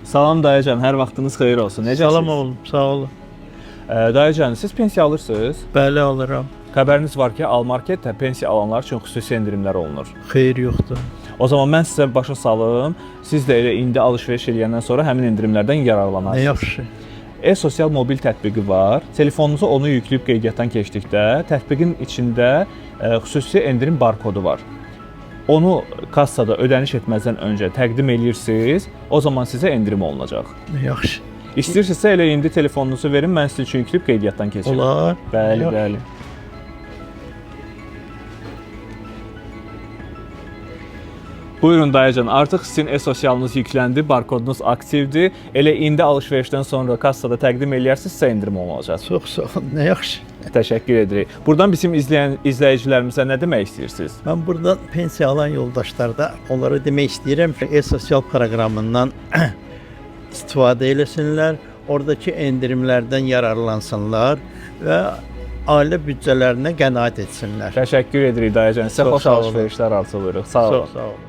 Salam dayıcan, hər vaxtınız xeyir olsun. Necəsiniz? Salam oğlum, sağ olun. Dayıcan, siz pensiya alırsınız. Bəli alıram. Xəbəriniz var ki, Almarketdə pensiya alanlar üçün xüsusi endirimlər olunur. Xeyir yoxdur. O zaman mən sizə başa salım. Siz də elə indi alış-veriş edəndən sonra həmin endirimlərdən Nə yararlanarsınız. yaxşı. E-sosial mobil tətbiqi var. Telefonunuza onu yükləyib qeydiyyatdan keçdikdə, tətbiqin içində xüsusi endirim barkodu var. Onu kassada ödəniş etməzdən öncə təqdim edirsiniz, o zaman sizə endirim olunacaq. Nə yaxşı. İstəyirsinizsə elə indi telefonunuzu verin, mən sizin üçün yükləyib qeydiyyatdan keçirim. Olar. Bəli, Yaxşı. bəli. Buyurun dayıcan, artıq sizin e-sosialınız yükləndi, barkodunuz aktivdir. Elə indi alış-verişdən sonra kassada təqdim edərsiniz, sizə endirim olacaq. Çox sağ olun. Nə yaxşı. Təşəkkür edirik. Buradan bizim izləyicilərimizə nə demək istəyirsiniz? Mən buradan pensiya alan yoldaşlarda onlara demək istəyirəm ki, e-sosial proqramından istifadə eləsinlər, oradakı endirimlərdən yararlansınlar və ailə büdcələrinə qənaət etsinlər. Təşəkkür edirik dayıcan. Sizə Çox xoş sağ olun. alış-verişlər arzulayırıq. Sağ olun. Çox sağ olun.